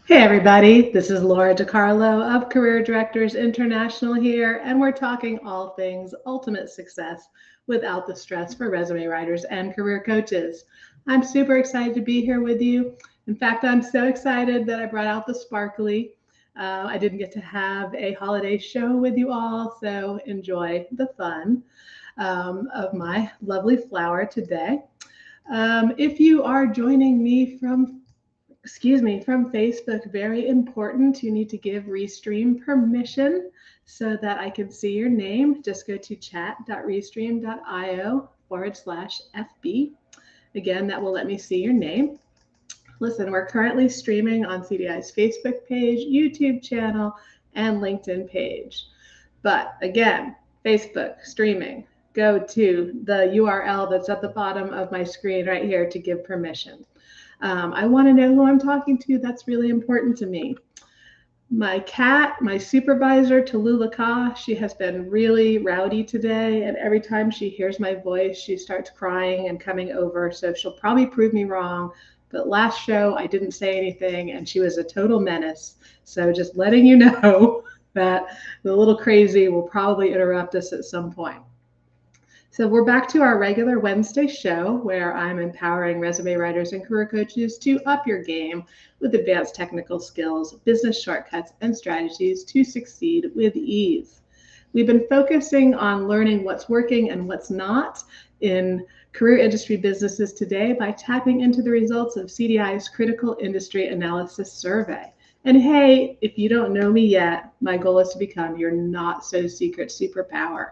Hey everybody, this is Laura DiCarlo of Career Directors International here, and we're talking all things ultimate success without the stress for resume writers and career coaches. I'm super excited to be here with you. In fact, I'm so excited that I brought out the sparkly. I didn't get to have a holiday show with you all, so enjoy the fun of my lovely flower today. If you are joining me from Facebook, very important. You need to give Restream permission so that I can see your name. Just go to chat.restream.io/FB. Again, that will let me see your name. Listen, we're currently streaming on CDI's Facebook page, YouTube channel, and LinkedIn page. But again, Facebook streaming, go to the URL that's at the bottom of my screen right here to give permission. I want to know who I'm talking to. That's really important to me. My cat, my supervisor, Tallulah Ka, she has been really rowdy today. And every time she hears my voice, she starts crying and coming over. So she'll probably prove me wrong. But last show, I didn't say anything, and she was a total menace. So just letting you know that the little crazy will probably interrupt us at some point. So we're back to our regular Wednesday show where I'm empowering resume writers and career coaches to up your game with advanced technical skills, business shortcuts, and strategies to succeed with ease. We've been focusing on learning what's working and what's not in career industry businesses today by tapping into the results of CDI's Critical Industry Analysis Survey. And hey, if you don't know me yet, my goal is to become your not so secret superpower.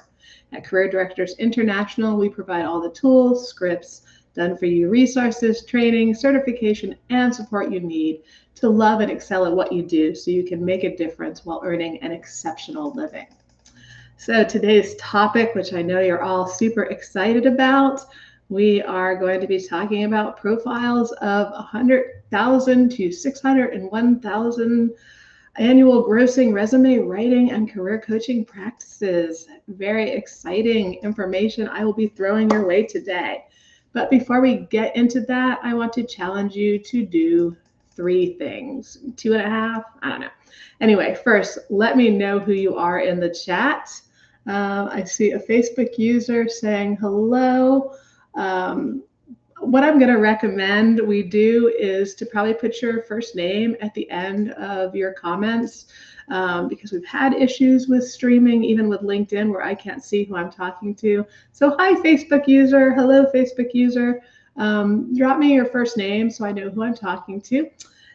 At Career Directors International, we provide all the tools, scripts, done for you resources, training, certification, and support you need to love and excel at what you do so you can make a difference while earning an exceptional living. So today's topic, which I know you're all super excited about, we are going to be talking about profiles of 100,000 to 601,000 annual grossing resume writing and career coaching practices. Very exciting information I will be throwing your way today. But before we get into that, I want to challenge you to do 3 things. 2.5, I don't know. Anyway, first, let me know who you are in the chat. I see a Facebook user saying hello. What I'm going to recommend we do is to probably put your first name at the end of your comments because we've had issues with streaming, even with LinkedIn, where I can't see who I'm talking to. So hi, Facebook user. Hello, Facebook user. Drop me your first name so I know who I'm talking to.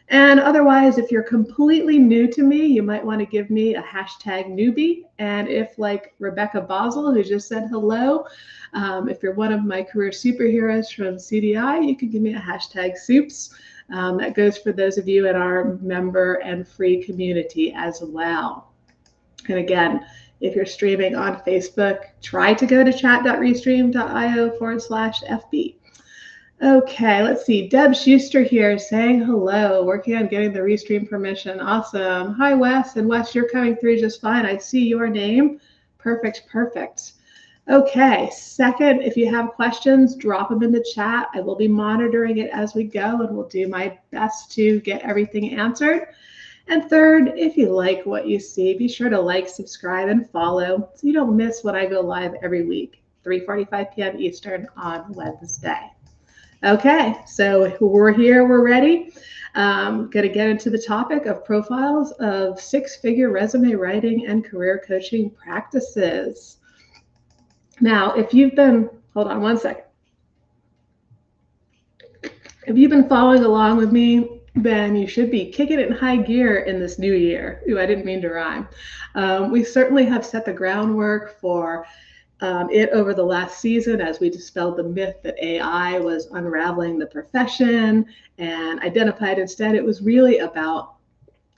And otherwise, if you're completely new to me, you might want to give me a hashtag newbie. And if like Rebecca Bosel, who just said hello, if you're one of my career superheroes from CDI, you can give me a hashtag soups. That goes for those of you in our member and free community as well. And again, if you're streaming on Facebook, try to go to chat.restream.io/FB. Okay, let's see. Deb Schuster here saying hello, working on getting the Restream permission. Awesome. Hi, Wes. And Wes, you're coming through just fine. I see your name. Perfect, perfect. Okay, second, if you have questions, drop them in the chat. I will be monitoring it as we go, and will do my best to get everything answered. And third, if you like what you see, be sure to like, subscribe, and follow so you don't miss when I go live every week, 3:45 p.m. Eastern on Wednesday. Okay, so we're here, we're ready. Going to get into the topic of profiles of 6-figure resume writing and career coaching practices. Now, if you've been, hold on one second. If you've been following along with me, then you should be kicking it in high gear in this new year. Ooh, I didn't mean to rhyme. We certainly have set the groundwork for it over the last season as we dispelled the myth that AI was unraveling the profession and identified instead it was really about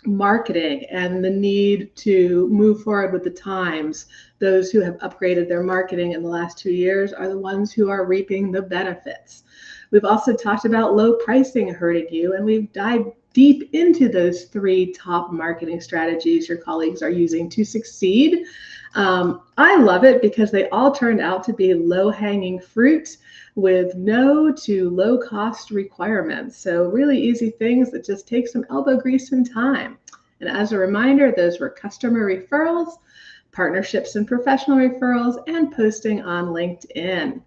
marketing and the need to move forward with the times. Those who have upgraded their marketing in the last 2 years are the ones who are reaping the benefits. We've also talked about low pricing hurting you, and we've dived deep into those 3 top marketing strategies your colleagues are using to succeed. I love it because they all turned out to be low-hanging fruit with no to low cost requirements. So really easy things that just take some elbow grease and time. And as a reminder, those were customer referrals, partnerships and professional referrals, and posting on LinkedIn.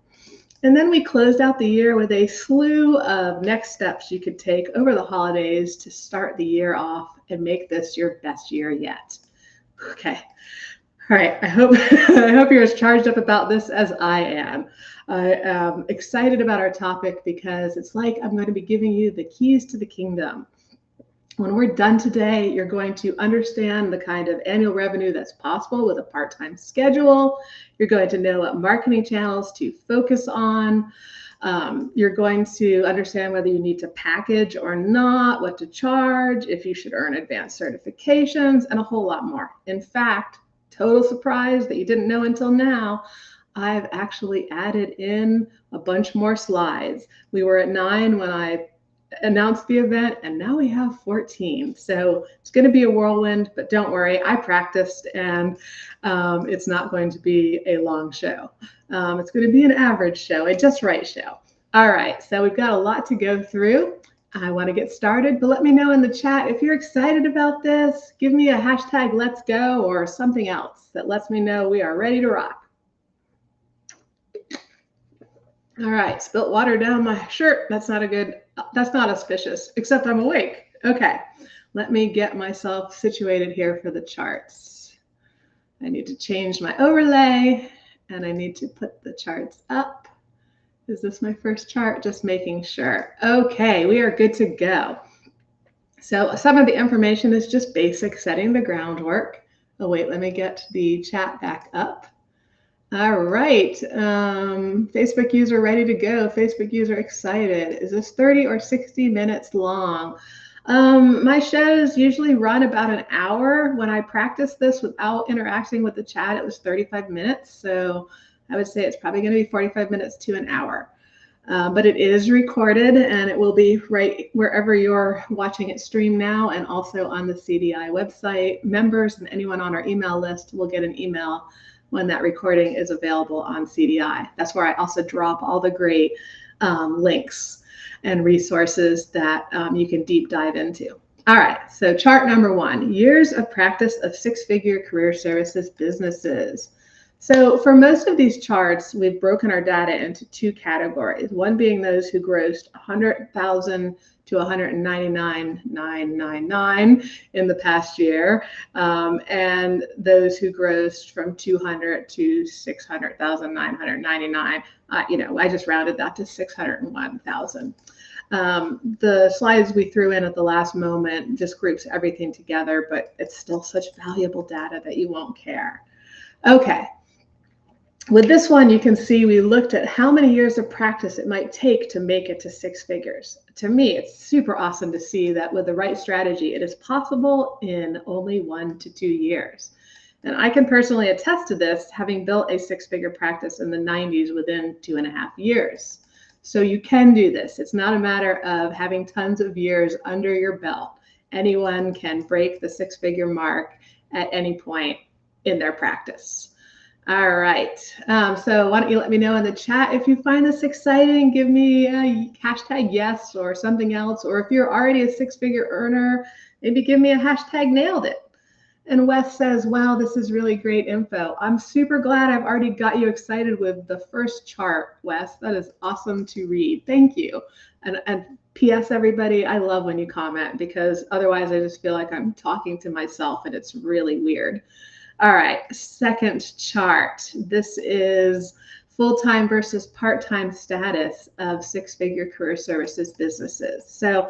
And then we closed out the year with a slew of next steps you could take over the holidays to start the year off and make this your best year yet. Okay. All right, I hope you're as charged up about this as I am. I am excited about our topic because it's like I'm going to be giving you the keys to the kingdom. When we're done today, you're going to understand the kind of annual revenue that's possible with a part-time schedule. You're going to know what marketing channels to focus on. You're going to understand whether you need to package or not, what to charge, if you should earn advanced certifications, and a whole lot more. In fact, total surprise that you didn't know until now, I've actually added in a bunch more slides. We were at 9 when I announced the event, and now we have 14. So it's going to be a whirlwind, but don't worry, I practiced, and it's not going to be a long show. It's going to be an average show, a just right show. All right, so we've got a lot to go through. I want to get started, but let me know in the chat if you're excited about this. Give me a hashtag let's go or something else that lets me know we are ready to rock. All right, spilt water down my shirt. That's not auspicious, except I'm awake. Okay, let me get myself situated here for the charts. I need to change my overlay, and I need to put the charts up. Is this my first chart? Just making sure. Okay, we are good to go. So some of the information is just basic, setting the groundwork. Oh wait, let me get the chat back up. All right, Facebook user ready to go. Facebook user excited. Is this 30 or 60 minutes long? My shows usually run about an hour. When I practice this without interacting with the chat, it was 35 minutes. So I would say it's probably going to be 45 minutes to an hour. But it is recorded, and it will be right wherever you're watching it stream now, and also on the CDI website. Members and anyone on our email list will get an email when that recording is available on CDI. That's where I also drop all the great links and resources that you can deep dive into. All right, so chart number 1, years of practice of 6-figure career services businesses. So for most of these charts, we've broken our data into 2 categories. One being those who grossed $100,000 to $199,999 in the past year, and those who grossed from $200,000 to $600,999. I just rounded that to $601,000. The slides we threw in at the last moment just groups everything together, but it's still such valuable data that you won't care. Okay. With this one, you can see we looked at how many years of practice it might take to make it to 6 figures. To me, it's super awesome to see that with the right strategy, it is possible in only 1 to 2 years. And I can personally attest to this, having built a 6-figure practice in the 90s within 2.5 years. So you can do this. It's not a matter of having tons of years under your belt. Anyone can break the 6-figure mark at any point in their practice. All right, so why don't you let me know in the chat if you find this exciting. Give me a hashtag yes or something else, or if you're already a 6-figure earner, maybe give me a hashtag nailed it. And Wes says, wow, this is really great info. I'm super glad I've already got you excited with the first chart, Wes. That is awesome to read. Thank you. And P.S. everybody, I love when you comment, because otherwise I just feel like I'm talking to myself and it's really weird. All right, second chart. This is full-time versus part-time status of 6-figure career services businesses. So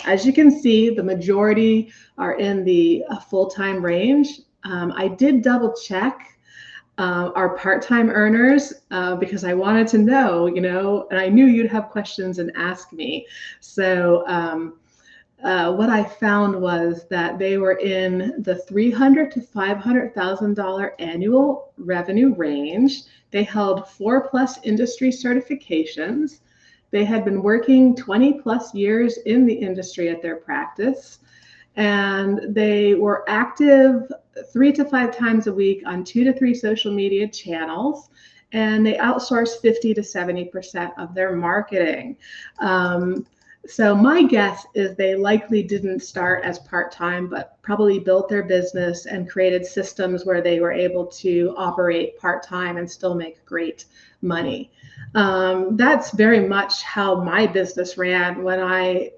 as you can see, the majority are in the full-time range. I did double check our part-time earners because I wanted to know, and I knew you'd have questions and ask me. So what I found was that they were in the $300,000 to $500,000 annual revenue range. They held 4+ industry certifications, They had been working 20 plus years in the industry at their practice, and they were active 3 to 5 times a week on 2 to 3 social media channels, and they outsourced 50 to 70% of their marketing. So my guess is they likely didn't start as part-time, but probably built their business and created systems where they were able to operate part-time and still make great money. That's very much how my business ran when I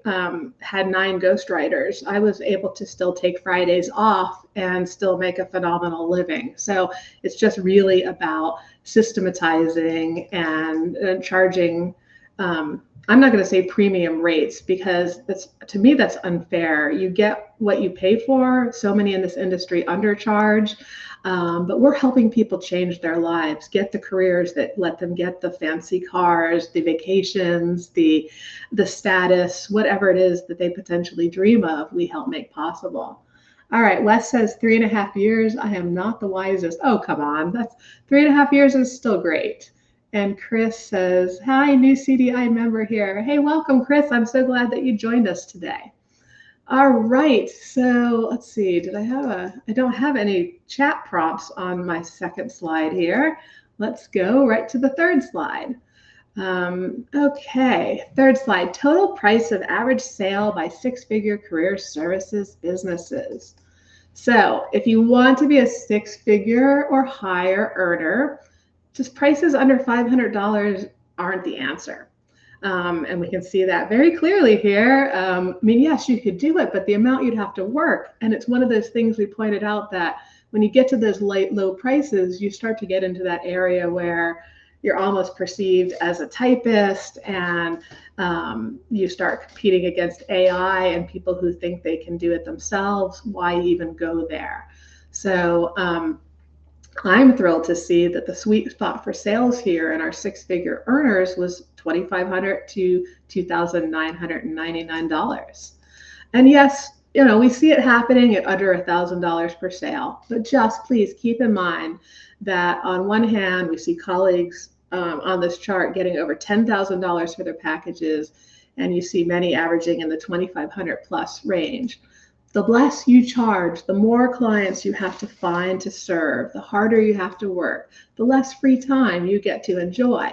had 9 ghostwriters. I was able to still take Fridays off and still make a phenomenal living. So it's just really about systematizing and charging. I'm not going to say premium rates, because to me that's unfair. You get what you pay for. So many in this industry undercharge, but we're helping people change their lives, get the careers that let them get the fancy cars, the vacations, the status, whatever it is that they potentially dream of, we help make possible. All right, Wes says 3.5 years. I am not the wisest. Oh, come on. That's 3.5 years is still great. And Chris says, hi, new CDI member here. Hey, welcome, Chris. I'm so glad that you joined us today. All right, so let's see. I don't have any chat prompts on my second slide here. Let's go right to the third slide. Okay, third slide, total price of average sale by 6-figure career services businesses. So if you want to be a 6-figure or higher earner, just prices under $500 aren't the answer. And we can see that very clearly here. I mean, yes, you could do it, but the amount you'd have to work. And it's one of those things we pointed out, that when you get to those low prices, you start to get into that area where you're almost perceived as a typist, and you start competing against AI and people who think they can do it themselves. Why even go there? So I'm thrilled to see that the sweet spot for sales here in our 6-figure earners was $2,500 to $2,999. And yes, we see it happening at under $1,000 per sale, but just please keep in mind that on one hand, we see colleagues on this chart getting over $10,000 for their packages, and you see many averaging in the $2,500 plus range. The less you charge, the more clients you have to find to serve, the harder you have to work, the less free time you get to enjoy.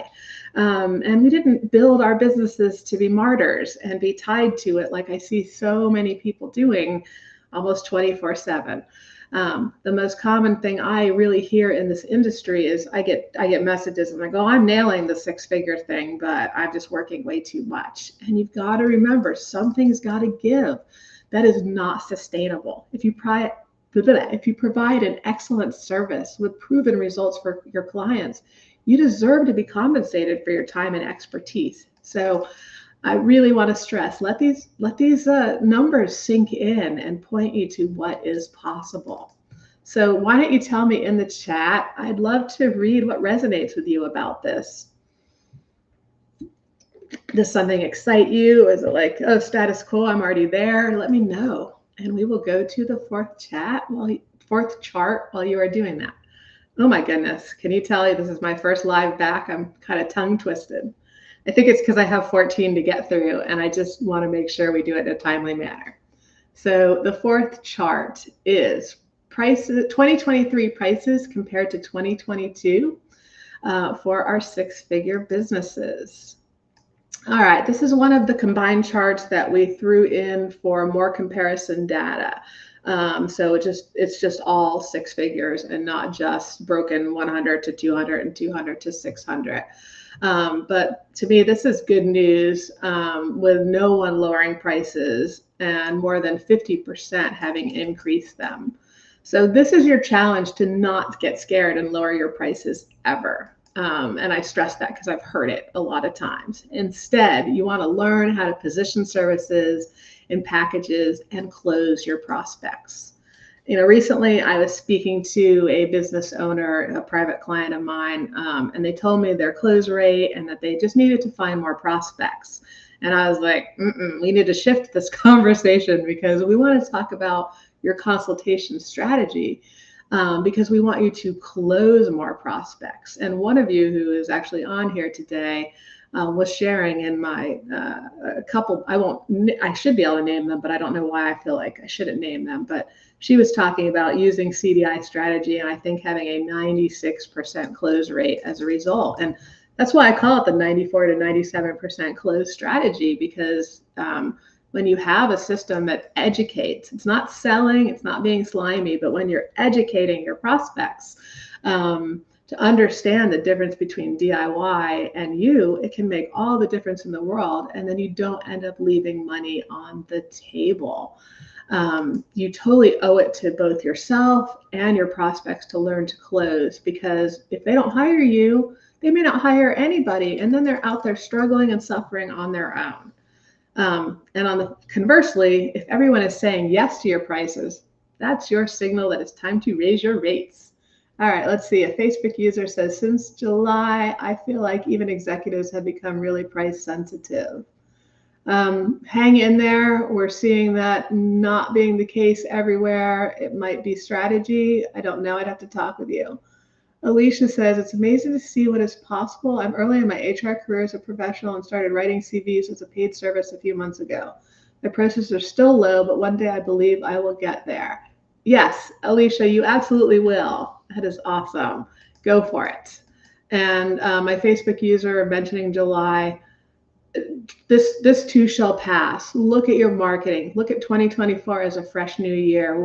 And we didn't build our businesses to be martyrs and be tied to it like I see so many people doing almost 24/7. The most common thing I really hear in this industry is I get messages and I go, I'm nailing the 6-figure thing, but I'm just working way too much. And you've got to remember, something's got to give. That is not sustainable. If you provide an excellent service with proven results for your clients, you deserve to be compensated for your time and expertise. So I really want to stress, let these numbers sink in and point you to what is possible. So why don't you tell me in the chat? I'd love to read what resonates with you about this. Does something excite you? Is it like, oh, status quo, I'm already there? Let me know. And we will go to the fourth chart while you are doing that. Oh my goodness. Can you tell this is my first live back? I'm kind of tongue twisted. I think it's because I have 14 to get through, and I just want to make sure we do it in a timely manner. So the fourth chart is prices, 2023 prices compared to 2022 for our 6-figure businesses. All right, this is one of the combined charts that we threw in for more comparison data. So it's just all 6 figures and not just broken 100 to 200 and 200 to 600. But to me, this is good news, with no one lowering prices and more than 50% having increased them. So this is your challenge, to not get scared and lower your prices ever. And I stress that because I've heard it a lot of times. Instead, you want to learn how to position services in packages and close your prospects. Recently I was speaking to a business owner, a private client of mine, and they told me their close rate and that they just needed to find more prospects. And I was like, we need to shift this conversation, because we want to talk about your consultation strategy. because we want you to close more prospects. And one of you who is actually on here today was sharing in my a couple, I should be able to name them, but I don't know why I feel like I shouldn't name them. But she was talking about using CDI strategy, and I think having a 96% close rate as a result. And that's why I call it the 94 to 97% close strategy, because when you have a system that educates, it's not selling, it's not being slimy, but when you're educating your prospects to understand the difference between DIY and you, it can make all the difference in the world. And then you don't end up leaving money on the table. You totally owe it to both yourself and your prospects to learn to close, because if they don't hire you, they may not hire anybody, and then they're out there struggling and suffering on their own. And on the conversely, if everyone is saying yes to your prices, that's your signal that it's time to raise your rates. All right, let's see. A Facebook user says, since July, I feel like even executives have become really price sensitive. Hang in there. We're seeing that not being the case everywhere. It might be strategy. I don't know. I'd have to talk with you. Alicia says, it's amazing to see what is possible. I'm early in my HR career as a professional and started writing CVs as a paid service a few months ago. My prices are still low, but one day I believe I will get there. Yes, Alicia, you absolutely will. That is awesome. Go for it. And my Facebook user mentioning July, this too shall pass. Look at your marketing. Look at 2024 as a fresh new year.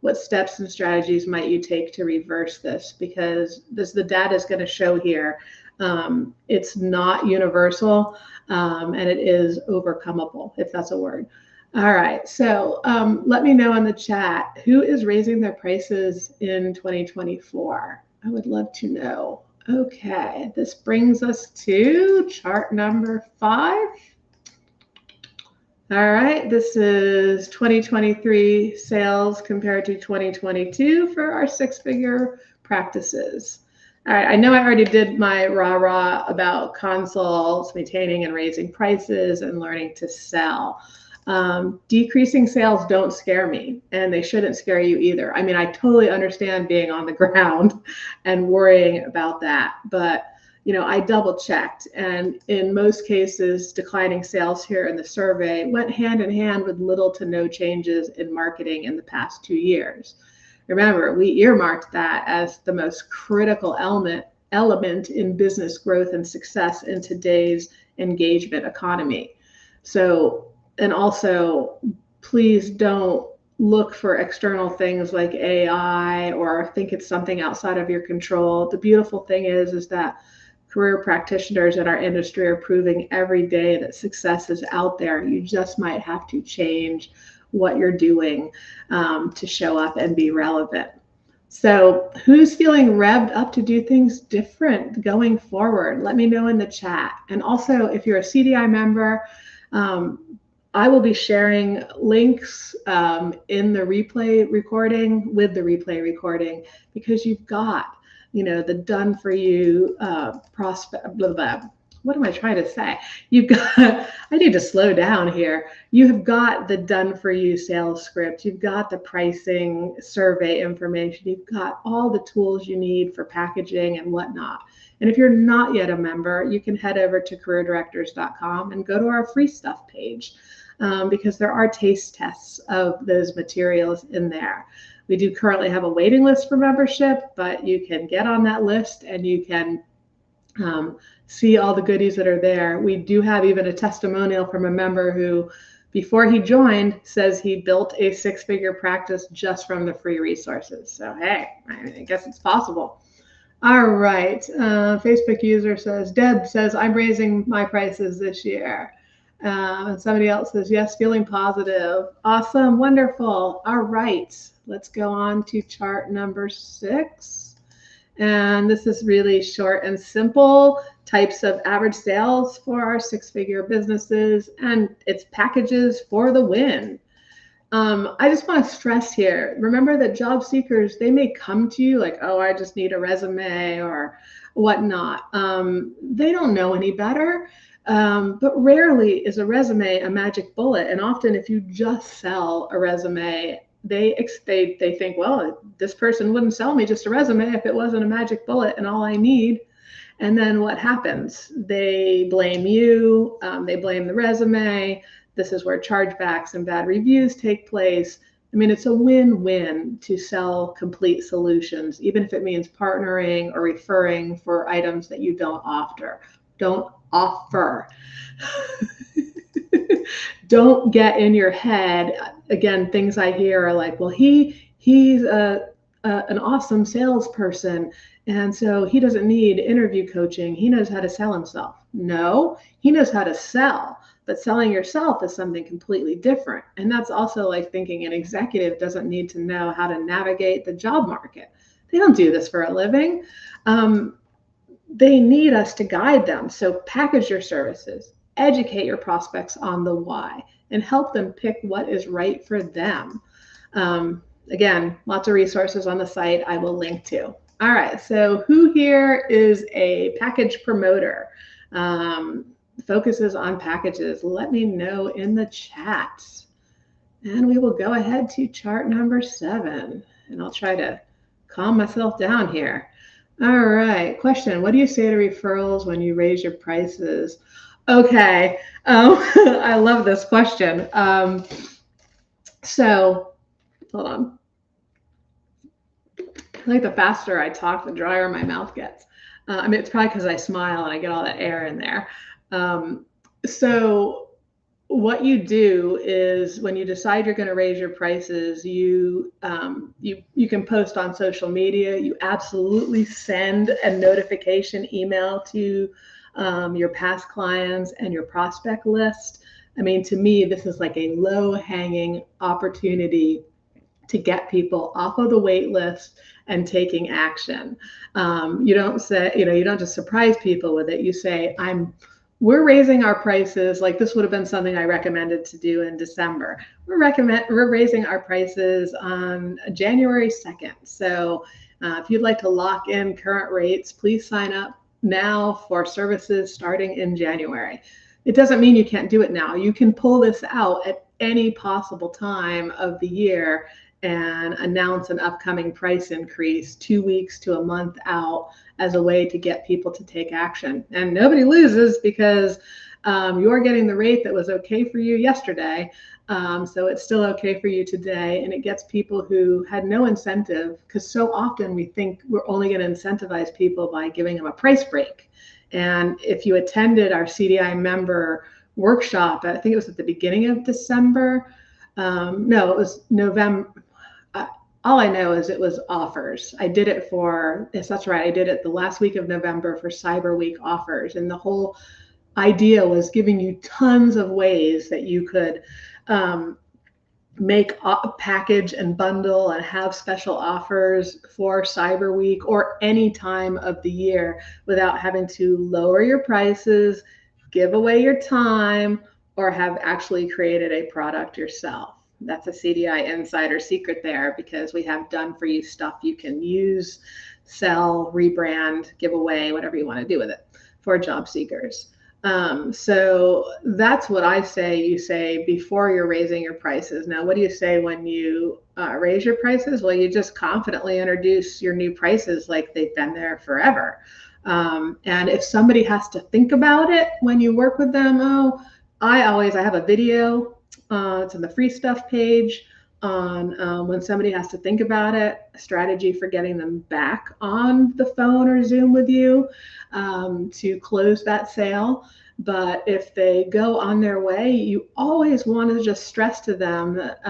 What steps and strategies might you take to reverse this? Because the data is going to show here. It's not universal, and it is overcomable, if that's a word. All right, so let me know in the chat, who is raising their prices in 2024? I would love to know. Okay, this brings us to chart number 5. All right, this is 2023 sales compared to 2022 for our 6-figure practices. All right, I know I already did my rah-rah about consults, maintaining and raising prices, and learning to sell. Decreasing sales don't scare me, and they shouldn't scare you either. I mean, I totally understand being on the ground and worrying about that, but I double checked, and in most cases, declining sales here in the survey went hand in hand with little to no changes in marketing in the past 2 years. Remember, we earmarked that as the most critical element in business growth and success in today's engagement economy. So, and also, please don't look for external things like AI or think it's something outside of your control. The beautiful thing is that career practitioners in our industry are proving every day that success is out there. You just might have to change what you're doing to show up and be relevant. So who's feeling revved up to do things different going forward? Let me know in the chat. And also, if you're a CDI member, I will be sharing links in the replay recording with the replay recording, because you've got the done for you prospect, blah, blah. What am I trying to say? You've got, I need to slow down here. You have got the done for you sales script. You've got the pricing survey information. You've got all the tools you need for packaging and whatnot. And if you're not yet a member, you can head over to careerdirectors.com and go to our free stuff page, because there are taste tests of those materials in there. We do currently have a waiting list for membership, but you can get on that list and you can see all the goodies that are there. We do have even a testimonial from a member who, before he joined, says he built a 6-figure practice just from the free resources. So, hey, I guess it's possible. All right. Facebook user says, Deb says, I'm raising my prices this year. And somebody else says, yes, feeling positive. Awesome. Wonderful. All right. Let's go on to chart number 6. And this is really short and simple types of average sales for our 6-figure businesses, and it's packages for the win. I just want to stress here, remember that job seekers, they may come to you like, oh, I just need a resume or whatnot. They don't know any better. But rarely is a resume a magic bullet. And often if you just sell a resume, they think, well, this person wouldn't sell me just a resume if it wasn't a magic bullet and all I need. And then what happens? They blame you, they blame the resume. This is where chargebacks and bad reviews take place. I mean, it's a win-win to sell complete solutions, even if it means partnering or referring for items that you don't offer. Don't offer. Don't get in your head. Again, things I hear are like, well, he's an awesome salesperson, and so he doesn't need interview coaching. He knows how to sell himself. No, he knows how to sell, but selling yourself is something completely different. And that's also like thinking an executive doesn't need to know how to navigate the job market. They don't do this for a living. They need us to guide them. So package your services, educate your prospects on the why, and help them pick what is right for them. Again, lots of resources on the site I will link to. All right, so who here is a package promoter? Focuses on packages? Let me know in the chat. And we will go ahead to chart number 7. And I'll try to calm myself down here. All right, question. What do you say to referrals when you raise your prices? Okay, I love this question. So, hold on. I think the faster I talk, the drier my mouth gets. I mean, it's probably because I smile and I get all that air in there. So what you do is when you decide you're going to raise your prices, you can post on social media. You absolutely send a notification email to your past clients and your prospect list. I mean, to me, this is like a low-hanging opportunity to get people off of the wait list and taking action. You don't say, you don't just surprise people with it. You say, we're raising our prices. Like this would have been something I recommended to do in December. We're raising our prices on January 2nd. So if you'd like to lock in current rates, please sign up now for services starting in January. It doesn't mean you can't do it now. You can pull this out at any possible time of the year and announce an upcoming price increase 2 weeks to a month out as a way to get people to take action. And nobody loses because you're getting the rate that was okay for you yesterday. So it's still okay for you today. And it gets people who had no incentive, because so often we think we're only going to incentivize people by giving them a price break. And if you attended our CDI member workshop, I think it was at the beginning of December. No, it was November. All I know is it was offers. I did it for, yes, that's right. I did it the last week of November for Cyber Week offers. And the whole idea was giving you tons of ways that you could make a package and bundle and have special offers for Cyber Week or any time of the year without having to lower your prices, give away your time, or have actually created a product yourself. That's a CDI insider secret there, because we have done for you stuff you can use, sell, rebrand, give away, whatever you want to do with it for job seekers. So that's what I say. You say before you're raising your prices. Now, what do you say when you raise your prices? Well, you just confidently introduce your new prices like they've been there forever. And if somebody has to think about it when you work with them, I have a video. It's on the free stuff page on when somebody has to think about it, a strategy for getting them back on the phone or Zoom with you to close that sale. But if they go on their way, you always want to just stress to them that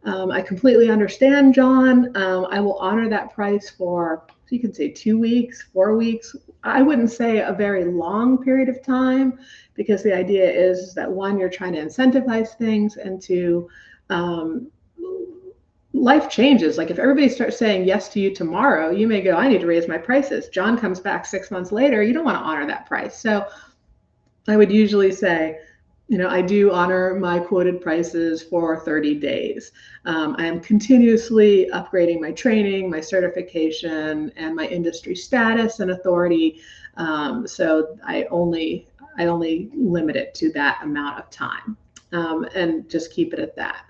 I completely understand, John. I will honor that price for, so you can say 2 weeks, 4 weeks. I wouldn't say a very long period of time, because the idea is that one, you're trying to incentivize things, and two, life changes. Like if everybody starts saying yes to you tomorrow, you may go, I need to raise my prices. John comes back 6 months later, you don't want to honor that price. So I would usually say, I do honor my quoted prices for 30 days. I am continuously upgrading my training, my certification, and my industry status and authority. So I only limit it to that amount of time, and just keep it at that.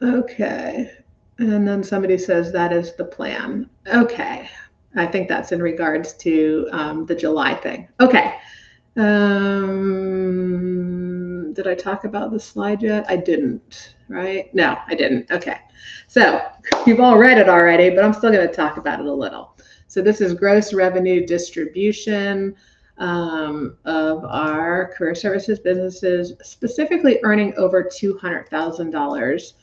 Okay. And then somebody says that is the plan. Okay. I think that's in regards to the July thing. Okay. Did I talk about the slide yet? I didn't, right? No, I didn't. Okay. So you've all read it already, but I'm still going to talk about it a little. So this is gross revenue distribution of our career services businesses, specifically earning over $200,000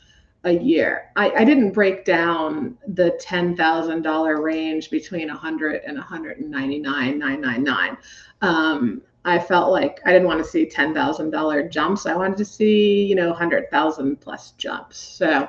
a year. I didn't break down the $10,000 range between 100 and 199,999. I felt like I didn't want to see $10,000 jumps. I wanted to see, 100,000 plus jumps. So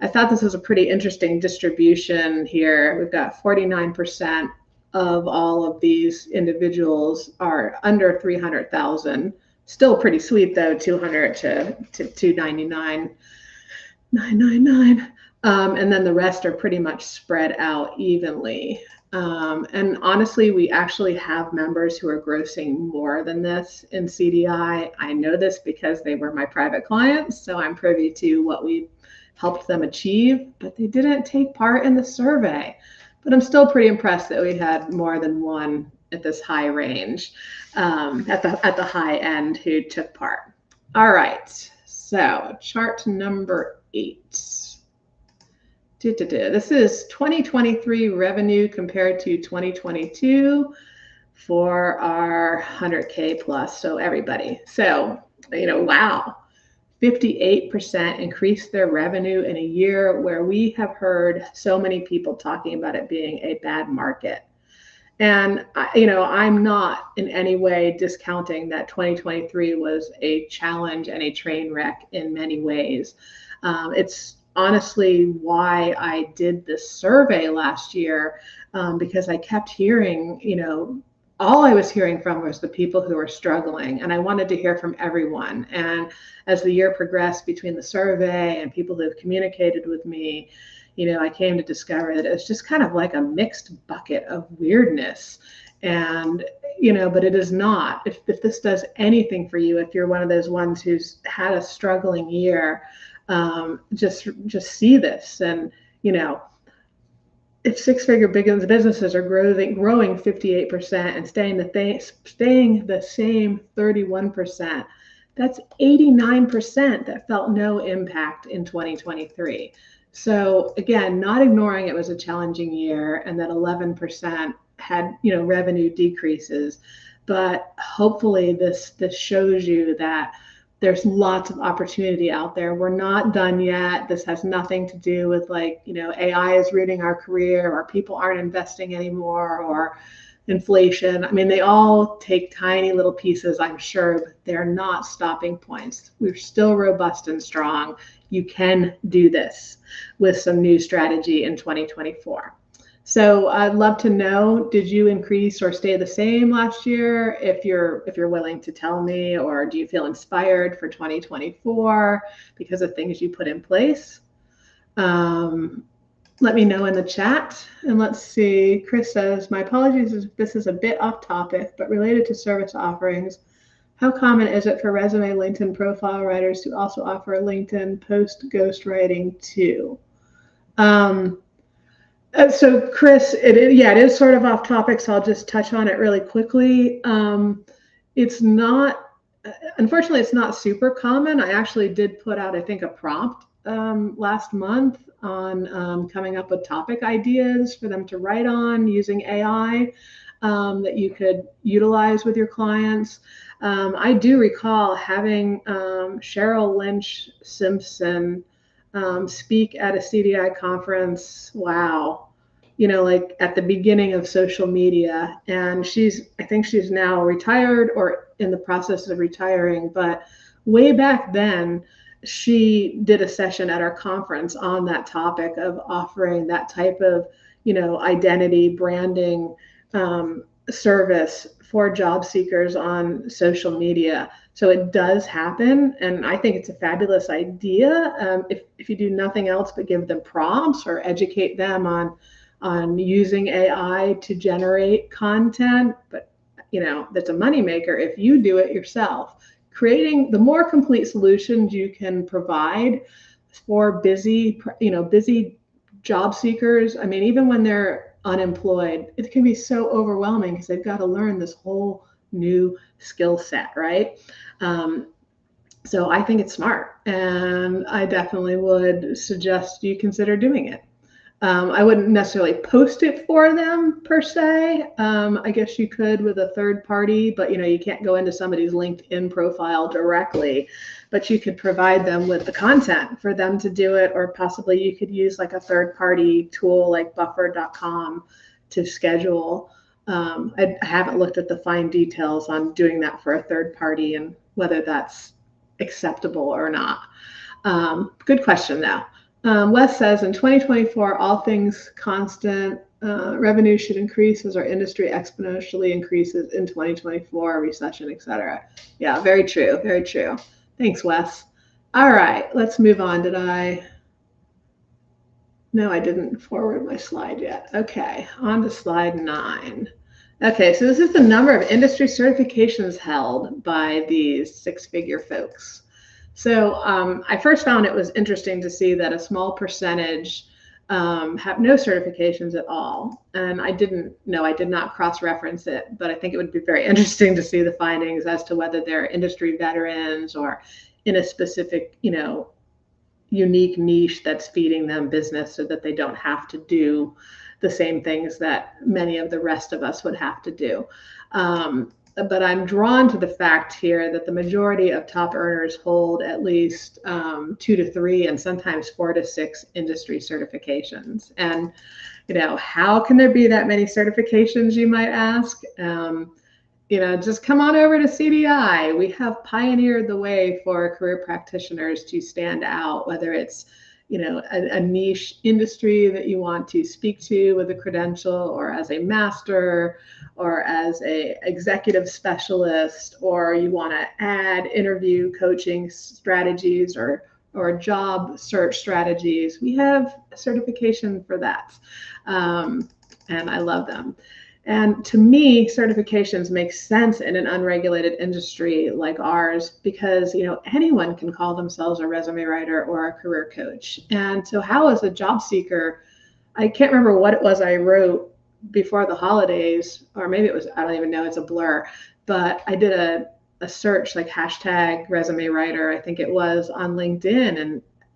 I thought this was a pretty interesting distribution here. We've got 49% of all of these individuals are under 300,000. Still pretty sweet though, 200 to 299,999. And then the rest are pretty much spread out evenly. And honestly, we actually have members who are grossing more than this in CDI. I know this because they were my private clients, so I'm privy to what we helped them achieve, but they didn't take part in the survey. But I'm still pretty impressed that we had more than one at this high range, at the high end who took part. All right, so chart number 8. This is 2023 revenue compared to 2022 for our 100K plus, so everybody. So, wow, 58% increased their revenue in a year where we have heard so many people talking about it being a bad market. And, I'm not in any way discounting that 2023 was a challenge and a train wreck in many ways. It's honestly why I did this survey last year, because I kept hearing, all I was hearing from was the people who were struggling, and I wanted to hear from everyone. And as the year progressed between the survey and people who have communicated with me, I came to discover that it was just kind of like a mixed bucket of weirdness. And, but it is not. If this does anything for you, if you're one of those ones who's had a struggling year, just see this. And, if six-figure businesses are growing 58% and staying the same 31%, that's 89% that felt no impact in 2023. So again, not ignoring it was a challenging year, and that 11% had revenue decreases, but hopefully this shows you that there's lots of opportunity out there. We're not done yet. This has nothing to do with AI is ruining our career, or people aren't investing anymore, or inflation. I mean, they all take tiny little pieces, I'm sure, but they're not stopping points. We're still robust and strong. You can do this with some new strategy in 2024. So I'd love to know, did you increase or stay the same last year? If you're willing to tell me, or do you feel inspired for 2024 because of things you put in place? Let me know in the chat. And let's see, Chris says, my apologies if this is a bit off topic, but related to service offerings, how common is it for resume LinkedIn profile writers to also offer LinkedIn post ghostwriting too? So Chris, it is sort of off topic, so I'll just touch on it really quickly. It's not, unfortunately, it's not super common. I actually did put out, I think, a prompt last month on coming up with topic ideas for them to write on using AI that you could utilize with your clients. I do recall having Cheryl Lynch Simpson speak at a CDI conference. Wow. Like at the beginning of social media. And I think she's now retired or in the process of retiring. But way back then, she did a session at our conference on that topic of offering that type of, identity branding service for job seekers on social media. So it does happen, and I think it's a fabulous idea. If you do nothing else but give them prompts or educate them on using AI to generate content, but that's a moneymaker if you do it yourself. creating the more complete solutions you can provide for busy job seekers. I mean, even when they're unemployed, it can be so overwhelming because they've got to learn this whole new skill set, right? So I think it's smart, and I definitely would suggest you consider doing it. I wouldn't necessarily post it for them per se. I guess you could with a third party, but you can't go into somebody's LinkedIn profile directly, but you could provide them with the content for them to do it, or possibly you could use like a third party tool like buffer.com to schedule. I haven't looked at the fine details on doing that for a third party and whether that's acceptable or not. Good question though. Wes says, in 2024, all things constant, revenue should increase as our industry exponentially increases in 2024, recession, etc. Yeah, very true. Very true. Thanks, Wes. All right, let's move on. No, I didn't forward my slide yet. Okay, on to slide 9. Okay, so this is the number of industry certifications held by these six-figure folks. So I first found it was interesting to see that a small percentage have no certifications at all. And I did not cross-reference it, but I think it would be very interesting to see the findings as to whether they're industry veterans or in a specific, unique niche that's feeding them business so that they don't have to do the same things that many of the rest of us would have to do. But I'm drawn to the fact here that the majority of top earners hold at least 2 to 3 and sometimes 4 to 6 industry certifications. And, how can there be that many certifications, you might ask? Just come on over to CDI. We have pioneered the way for career practitioners to stand out, whether it's a niche industry that you want to speak to with a credential, or as a master, or as a executive specialist, or you want to add interview coaching strategies or job search strategies. We have a certification for that, and I love them. And to me, certifications make sense in an unregulated industry like ours because, anyone can call themselves a resume writer or a career coach. And so how, as a job seeker, I can't remember what it was I wrote before the holidays, or maybe it was, I don't even know, it's a blur, but I did a search like hashtag resume writer, I think it was, on LinkedIn.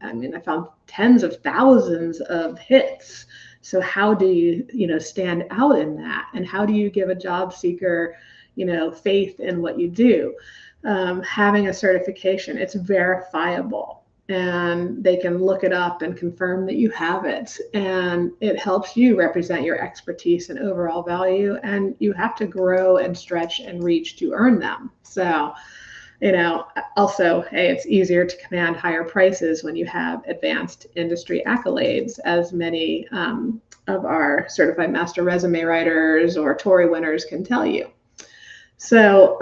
And I found tens of thousands of hits. So how do you, stand out in that? And how do you give a job seeker, faith in what you do? Having a certification, it's verifiable, and they can look it up and confirm that you have it. And it helps you represent your expertise and overall value. And you have to grow and stretch and reach to earn them. So, also, hey, it's easier to command higher prices when you have advanced industry accolades, as many of our certified master resume writers or Tory winners can tell you. So,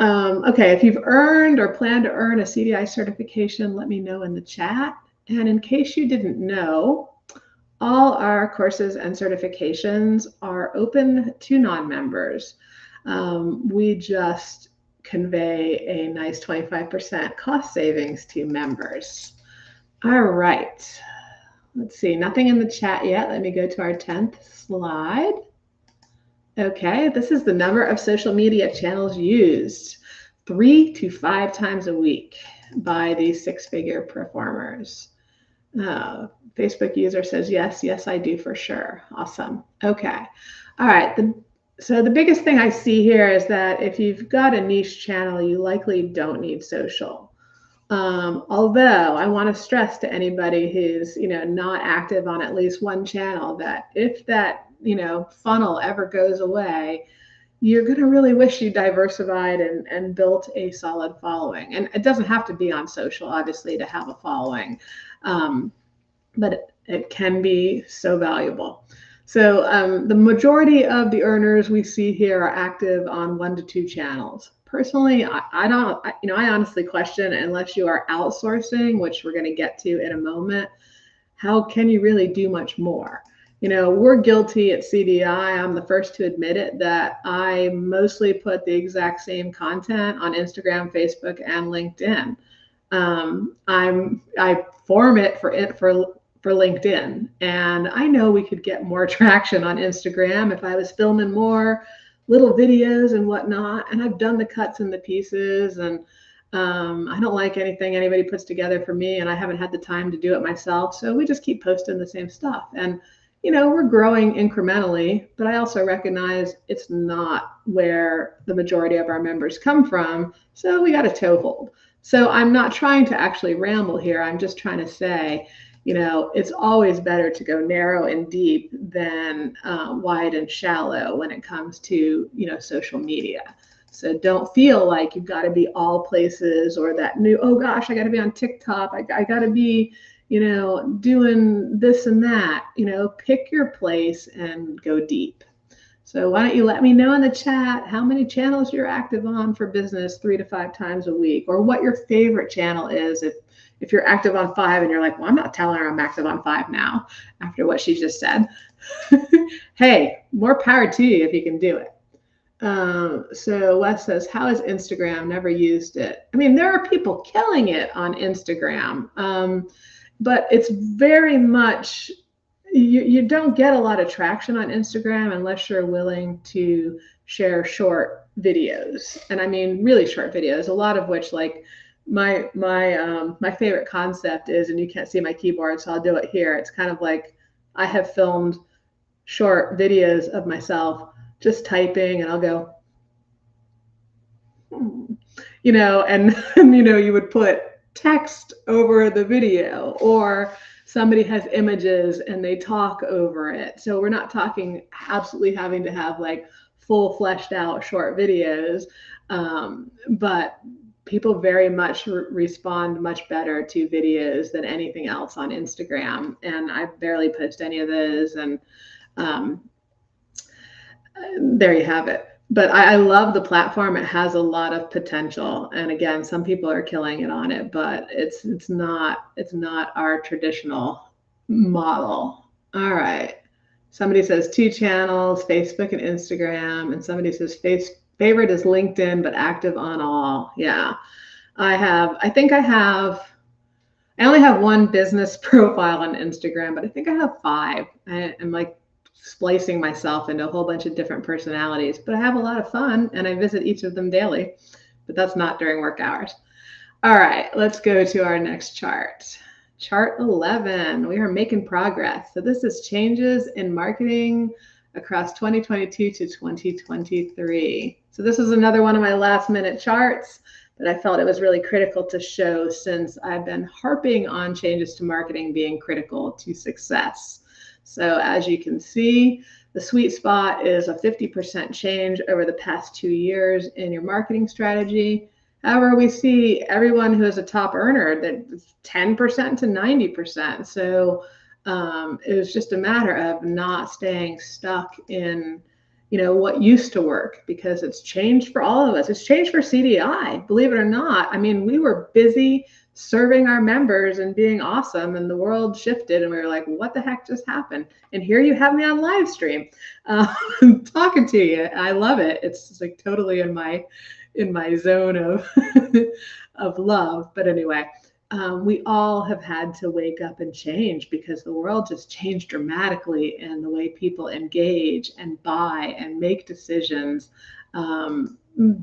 okay, if you've earned or plan to earn a CDI certification, let me know in the chat. And in case you didn't know, all our courses and certifications are open to non-members. We just convey a nice 25% cost savings to members. All right, let's see, nothing in the chat yet. Let me go to our 10th slide. Okay, this is the number of social media channels used 3 to 5 times a week by these six-figure performers. Facebook user says, yes, I do for sure. Awesome. Okay. All right. So the biggest thing I see here is that if you've got a niche channel, you likely don't need social. Although I want to stress to anybody who's, not active on at least one channel, that if that, funnel ever goes away, you're going to really wish you diversified and built a solid following. And it doesn't have to be on social, obviously, to have a following, but it can be so valuable. So the majority of the earners we see here are active on 1 to 2 channels. Personally, I honestly question, unless you are outsourcing, which we're going to get to in a moment, how can you really do much more? We're guilty at CDI. I'm the first to admit it, that I mostly put the exact same content on Instagram, Facebook, and LinkedIn. I form it for LinkedIn, and I know we could get more traction on Instagram if I was filming more little videos and whatnot. And I've done the cuts and the pieces, and I don't like anything anybody puts together for me, and I haven't had the time to do it myself. So we just keep posting the same stuff. And we're growing incrementally, but I also recognize it's not where the majority of our members come from. So we got a toehold. So I'm not trying to actually ramble here. I'm just trying to say, it's always better to go narrow and deep than wide and shallow when it comes to, social media. So don't feel like you've got to be all places, or that new, oh gosh, I got to be on TikTok. I got to be, doing this and that. Pick your place and go deep. So why don't you let me know in the chat how many channels you're active on for business 3 to 5 times a week, or what your favorite channel is. If you're active on 5 and you're like, well, I'm not telling her I'm active on 5 now after what she just said. Hey, more power to you if you can do it. So Wes says, how is Instagram? Never used it. I mean, there are people killing it on Instagram, but it's very much, you don't get a lot of traction on Instagram unless you're willing to share short videos. And I mean, really short videos, a lot of which, like my favorite concept is, and you can't see my keyboard, so I'll do it here. It's kind of like I have filmed short videos of myself just typing, and I'll go, and you would put text over the video, or somebody has images and they talk over it. So we're not talking absolutely having to have like full fleshed out short videos, but people very much respond much better to videos than anything else on Instagram. And I barely post any of those, and there you have it. But I love the platform. It has a lot of potential. And again, some people are killing it on it, but it's not our traditional model. All right. Somebody says 2 channels, Facebook and Instagram. And somebody says favorite is LinkedIn, but active on all. Yeah. I only have 1 business profile on Instagram, but I think I have 5. I'm like splicing myself into a whole bunch of different personalities, but I have a lot of fun and I visit each of them daily, but that's not during work hours. All right, let's go to our next chart. Chart 11, we are making progress. So this is changes in marketing across 2022 to 2023. So this is another one of my last minute charts that I felt it was really critical to show, since I've been harping on changes to marketing being critical to success. So as you can see, the sweet spot is a 50% change over the past 2 years in your marketing strategy. However, we see everyone who is a top earner that's 10% to 90%. So it was just a matter of not staying stuck in, what used to work, because it's changed for all of us. It's changed for CDI, believe it or not. I mean, we were busy serving our members and being awesome, and the world shifted, and we were like, what the heck just happened? And here you have me on live stream talking to you. I love it. It's like totally in my zone of of love. But anyway, we all have had to wake up and change, because the world just changed dramatically in the way people engage and buy and make decisions.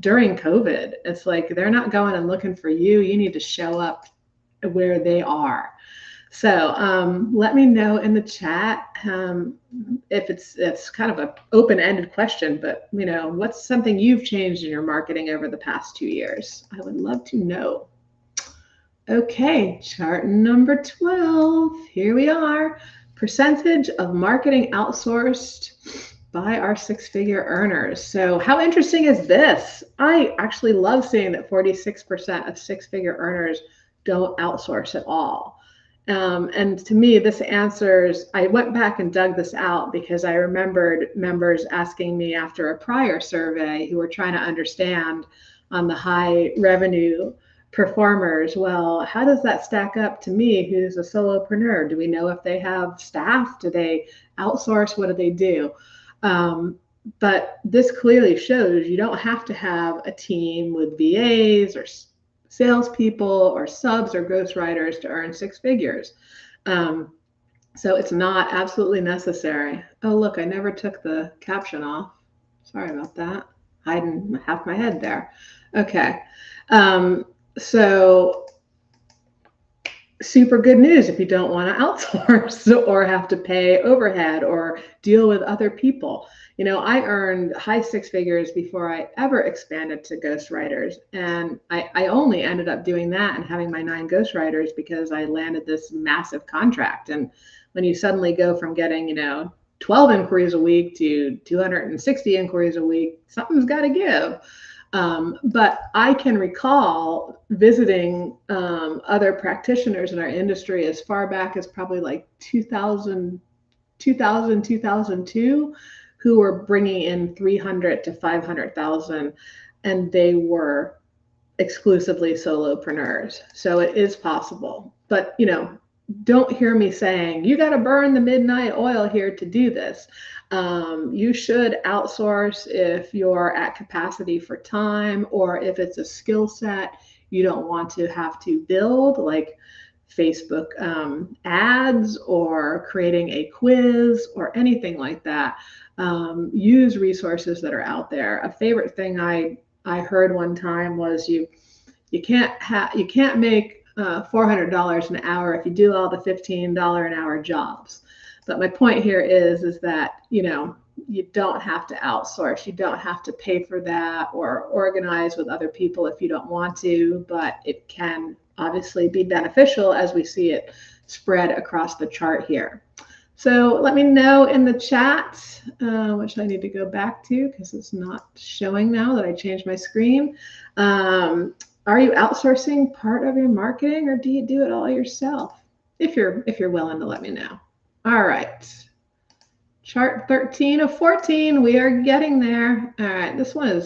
During COVID, it's like they're not going and looking for you. You need to show up where they are. So let me know in the chat if it's kind of an open-ended question, but what's something you've changed in your marketing over the past 2 years? I would love to know. Okay, chart number 12. Here we are. Percentage of marketing outsourced by our 6-figure earners. So how interesting is this? I actually love seeing that 46% of 6-figure earners don't outsource at all. And to me, this answers, I went back and dug this out because I remembered members asking me after a prior survey who were trying to understand on the high revenue performers. Well, how does that stack up to me, who's a solopreneur? Do we know if they have staff? Do they outsource? What do they do? But this clearly shows you don't have to have a team with VAs or salespeople or subs or ghostwriters to earn six figures. So it's not absolutely necessary. Oh, look, I never took the caption off. Sorry about that. Hiding half my head there. Okay. So super good news if you don't want to outsource or have to pay overhead or deal with other people. You know, I earned high six figures before I ever expanded to ghostwriters. And I only ended up doing that and having my 9 ghostwriters because I landed this massive contract. And when you suddenly go from getting, 12 inquiries a week to 260 inquiries a week, something's got to give. But I can recall visiting other practitioners in our industry as far back as probably like 2002, who were bringing in 300 to 500,000, and they were exclusively solopreneurs. So it is possible. But, don't hear me saying you got to burn the midnight oil here to do this. You should outsource if you're at capacity for time, or if it's a skill set you don't want to have to build, like Facebook ads or creating a quiz or anything like that. Use resources that are out there. A favorite thing I heard one time was you can't make $400 an hour if you do all the $15 an hour jobs. But my point here is that, you don't have to outsource. You don't have to pay for that or organize with other people if you don't want to, but it can obviously be beneficial as we see it spread across the chart here. So let me know in the chat, which I need to go back to because it's not showing now that I changed my screen. Are you outsourcing part of your marketing, or do you do it all yourself? If you're willing to let me know. All right. Chart 13 of 14. We are getting there. All right. This one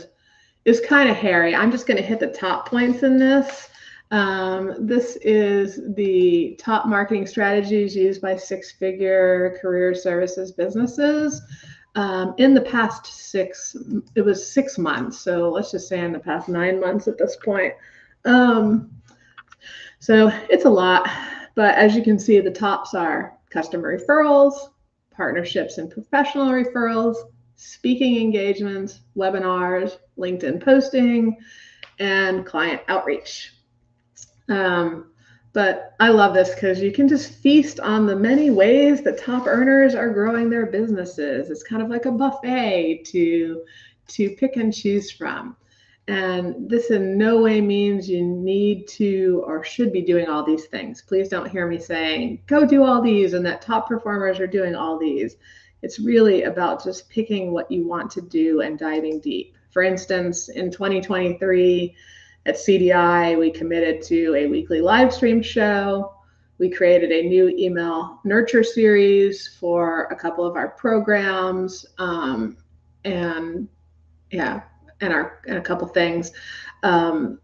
is kind of hairy. I'm just going to hit the top points in this. This is the top marketing strategies used by six-figure career services businesses. In the past 6 months. So let's just say in the past 9 months at this point. So it's a lot, but as you can see, the tops are customer referrals, partnerships and professional referrals, speaking engagements, webinars, LinkedIn posting, and client outreach. But I love this because you can just feast on the many ways that top earners are growing their businesses. It's kind of like a buffet to pick and choose from. And this in no way means you need to or should be doing all these things. Please don't hear me saying, go do all these and that top performers are doing all these. It's really about just picking what you want to do and diving deep. For instance, in 2023, at CDI, we committed to a weekly live stream show. We created a new email nurture series for a couple of our programs, and a couple things.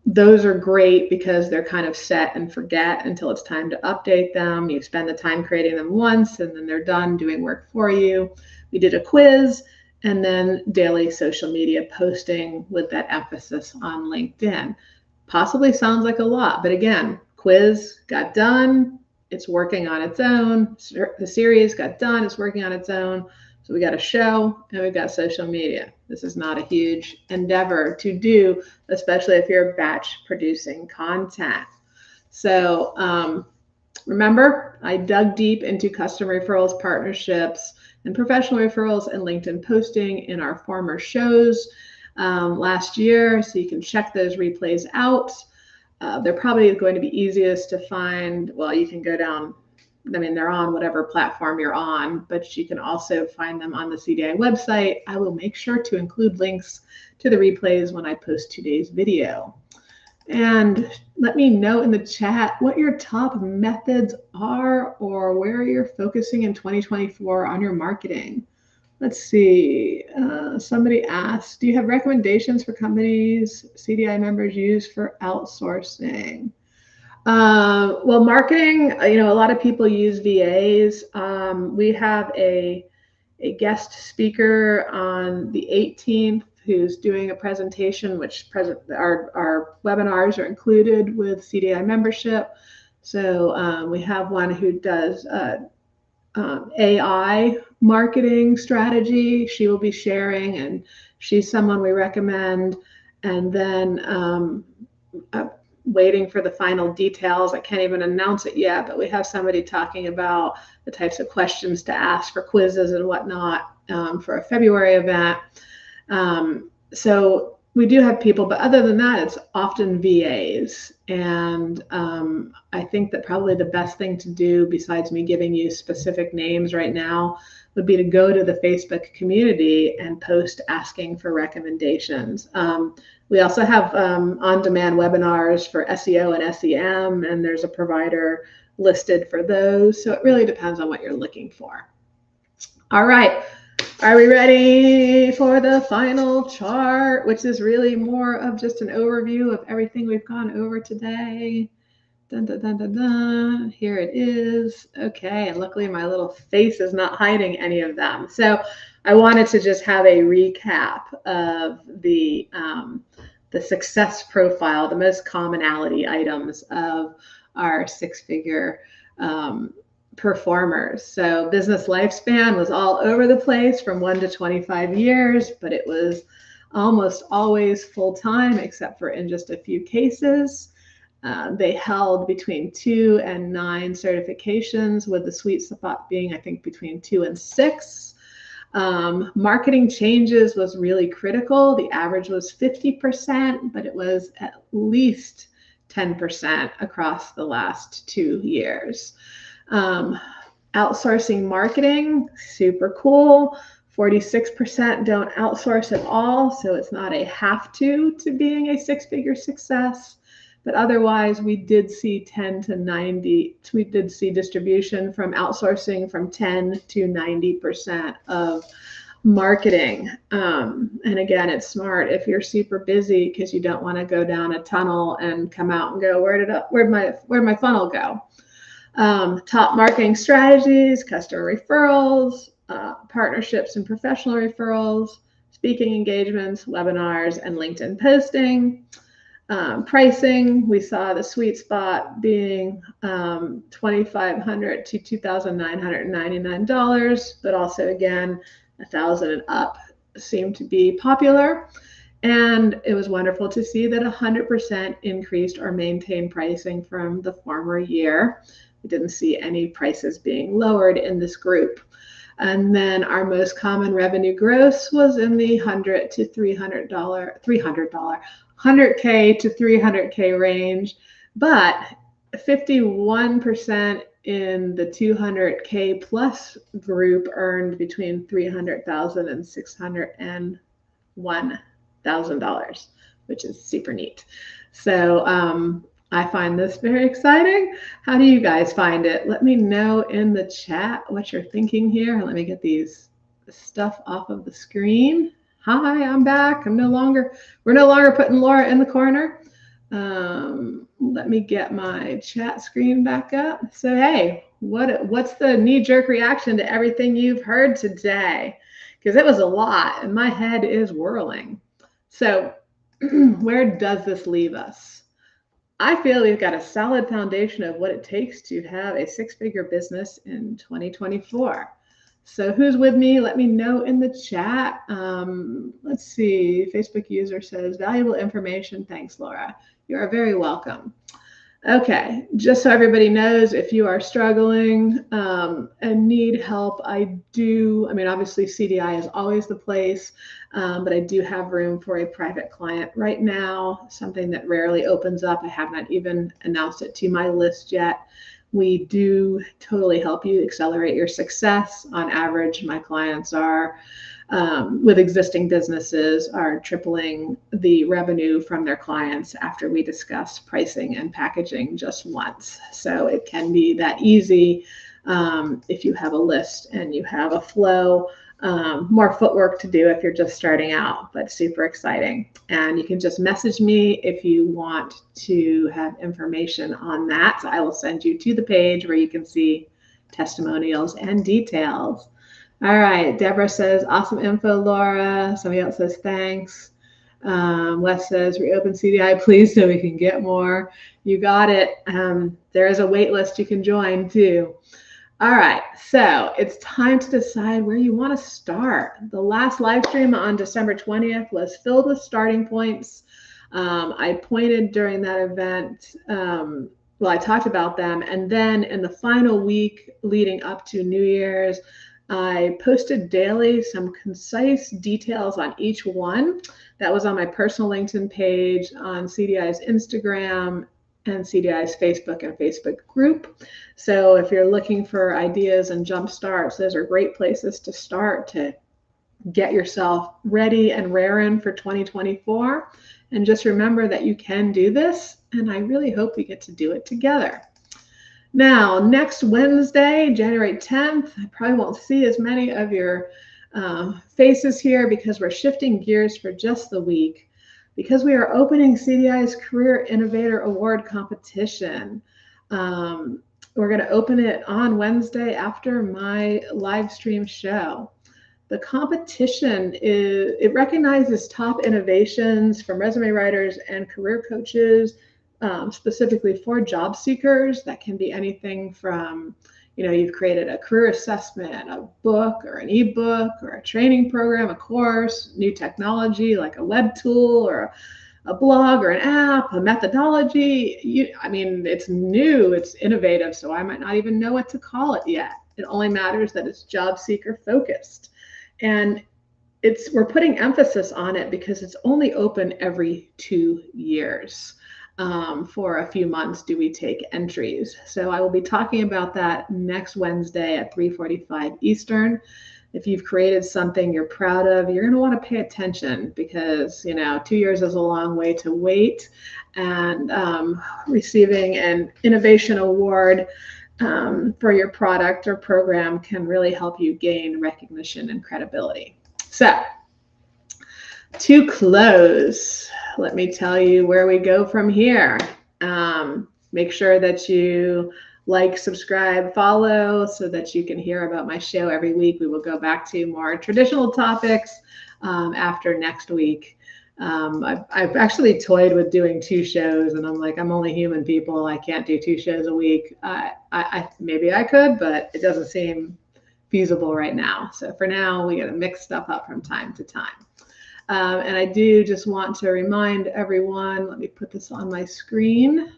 Those are great because they're kind of set and forget until it's time to update them. You spend the time creating them once, and then they're done doing work for you. We did a quiz, and then daily social media posting with that emphasis on LinkedIn. Possibly sounds like a lot, but again, quiz got done, it's working on its own. The series got done, it's working on its own. So we got a show and we've got social media. This is not a huge endeavor to do, especially if you're batch producing content. So remember, I dug deep into customer referrals, partnerships, and professional referrals and LinkedIn posting in our former shows last year. So you can check those replays out. They're probably going to be easiest to find. Well, you can go down, they're on whatever platform you're on, but you can also find them on the CDI website. I will make sure to include links to the replays when I post today's video. And let me know in the chat what your top methods are or where you're focusing in 2024 on your marketing. Let's see. Somebody asked, do you have recommendations for companies CDI members use for outsourcing? Well, marketing, a lot of people use VAs. We have a guest speaker on the 18th who's doing a presentation, which our webinars are included with CDI membership. So we have one who does AI marketing strategy. She will be sharing, and she's someone we recommend. And then waiting for the final details. I can't even announce it yet, but we have somebody talking about the types of questions to ask for quizzes and whatnot for a February event. So we do have people, but other than that, it's often VAs. And I think that probably the best thing to do, besides me giving you specific names right now, would be to go to the Facebook community and post asking for recommendations. We also have on-demand webinars for SEO and SEM, and there's a provider listed for those. So it really depends on what you're looking for. All right. Are we ready for the final chart, which is really more of just an overview of everything we've gone over today? Dun, dun, dun, dun, dun. Here it is. Okay, and luckily my little face is not hiding any of them. So I wanted to just have a recap of the success profile, the most commonality items of our six-figure performers. So business lifespan was all over the place from 1 to 25 years, but it was almost always full-time, except for in just a few cases. They held between 2 and 9 certifications, with the sweet spot being, I think, between 2 and 6. Marketing changes was really critical. The average was 50%, but it was at least 10% across the last 2 years. Outsourcing marketing, super cool. 46% don't outsource at all, so it's not a have to being a six-figure success. But otherwise, we did see 10 to 90. We did see distribution from outsourcing from 10 to 90% of marketing. And again, it's smart if you're super busy because you don't want to go down a tunnel and come out and go, where'd my funnel go? Top marketing strategies, customer referrals, partnerships and professional referrals, speaking engagements, webinars, and LinkedIn posting. Pricing, we saw the sweet spot being $2,500 to $2,999, but also again, $1,000 and up seemed to be popular. And it was wonderful to see that 100% increased or maintained pricing from the former year. We didn't see any prices being lowered in this group. And then our most common revenue gross was in the $100 to $100K to $300K range, but 51% in the 200K plus group earned between $300,000 and $601,000, which is super neat. So I find this very exciting. How do you guys find it? Let me know in the chat what you're thinking here. Let me get these stuff off of the screen. Hi, I'm back. We're no longer putting Laura in the corner. Let me get my chat screen back up. So, hey, what's the knee-jerk reaction to everything you've heard today? Because it was a lot and my head is whirling. So where does this leave us? I feel we've got a solid foundation of what it takes to have a six-figure business in 2024. So who's with me? Let me know in the chat. Let's see. Facebook user says, valuable information. Thanks, Laura. You are very welcome. Okay, just so everybody knows, if you are struggling and need help, obviously CDI is always the place, but I do have room for a private client right now, something that rarely opens up. I have not even announced it to my list yet. We do totally help you accelerate your success. On average, my clients are, with existing businesses, are tripling the revenue from their clients after we discuss pricing and packaging just once. So it can be that easy if you have a list and you have a flow more footwork to do if you're just starting out, but super exciting. And you can just message me if you want to have information on that. So I will send you to the page where you can see testimonials and details. All right, Deborah says, awesome info, Laura. Somebody else says, thanks. Wes says, reopen CDI, please, so we can get more. You got it. There is a wait list you can join too. All right, so it's time to decide where you want to start. The last live stream on December 20th was filled with starting points. I pointed during that event, well, I talked about them, and then in the final week leading up to New Year's, I posted daily some concise details on each one. That was on my personal LinkedIn page, on CDI's Instagram, and CDI's Facebook and Facebook group. So if you're looking for ideas and jump starts, those are great places to start to get yourself ready and raring for 2024. And just remember that you can do this, and I really hope we get to do it together. Now, next Wednesday, January 10th, I probably won't see as many of your faces here because we're shifting gears for just the week, because we are opening CDI's Career Innovator Award competition. We're going to open it on Wednesday after my live stream show. The competition it recognizes top innovations from resume writers and career coaches, specifically for job seekers. That can be anything from, you've created a career assessment, a book or an ebook or a training program, a course, new technology like a web tool or a blog or an app, a methodology. It's new, it's innovative, so I might not even know what to call it yet. It only matters that it's job seeker focused. And we're putting emphasis on it because it's only open every 2 years. For a few months do we take entries. So I will be talking about that next Wednesday at 3:45 Eastern. If you've created something you're proud of, you're going to want to pay attention because, 2 years is a long way to wait. And receiving an innovation award for your product or program can really help you gain recognition and credibility. So, to close, let me tell you where we go from here. Make sure that you like, subscribe, follow so that you can hear about my show every week. We will go back to more traditional topics after next week. I've actually toyed with doing 2 shows, and I'm like, I'm only human, people. I can't do 2 shows a week. Maybe I could, but it doesn't seem feasible right now. So for now, we got to mix stuff up from time to time. And I do just want to remind everyone, let me put this on my screen.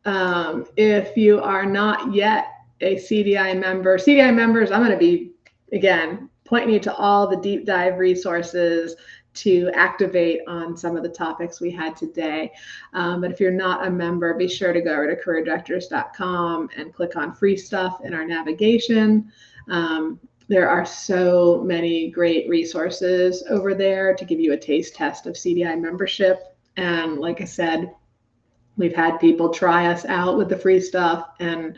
If you are not yet a CDI member, CDI members, I'm going to be, again, pointing you to all the deep dive resources to activate on some of the topics we had today. But if you're not a member, be sure to go over to careerdirectors.com and click on free stuff in our navigation. There are so many great resources over there to give you a taste test of CDI membership. And like I said, we've had people try us out with the free stuff and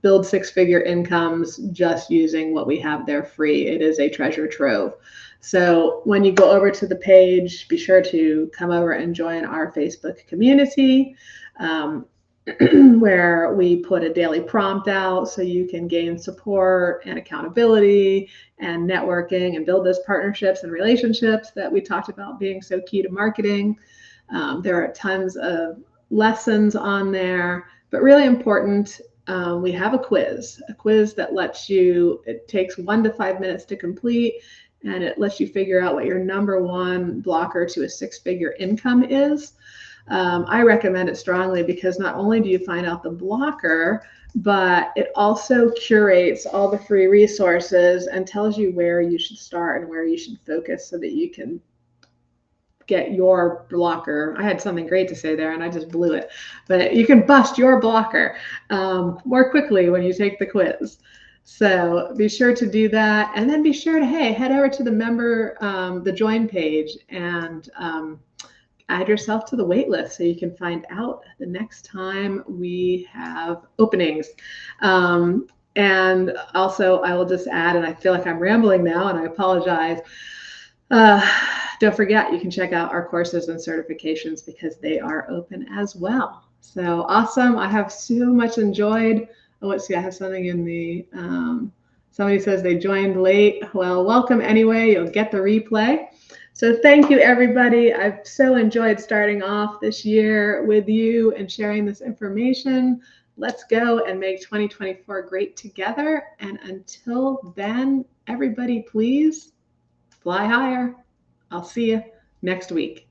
build 6-figure incomes just using what we have there free. It is a treasure trove. So when you go over to the page, be sure to come over and join our Facebook community, where we put a daily prompt out so you can gain support and accountability and networking and build those partnerships and relationships that we talked about being so key to marketing. There are tons of lessons on there, but really important, we have a quiz that lets you, it takes 1 to 5 minutes to complete, and it lets you figure out what your #1 blocker to a 6-figure income is. I recommend it strongly because not only do you find out the blocker, but it also curates all the free resources and tells you where you should start and where you should focus so that you can get your blocker. I had something great to say there and I just blew it, but you can bust your blocker more quickly when you take the quiz. So be sure to do that, and then be sure to head over to the member, the join page, and add yourself to the wait list so you can find out the next time we have openings. And also, I will just add, and I feel like I'm rambling now, and I apologize. Don't forget, you can check out our courses and certifications because they are open as well. So awesome. I have so much enjoyed. Oh, let's see, I have something in the, somebody says they joined late. Well, welcome anyway. You'll get the replay. So thank you, everybody. I've so enjoyed starting off this year with you and sharing this information. Let's go and make 2024 great together. And until then, everybody, please fly higher. I'll see you next week.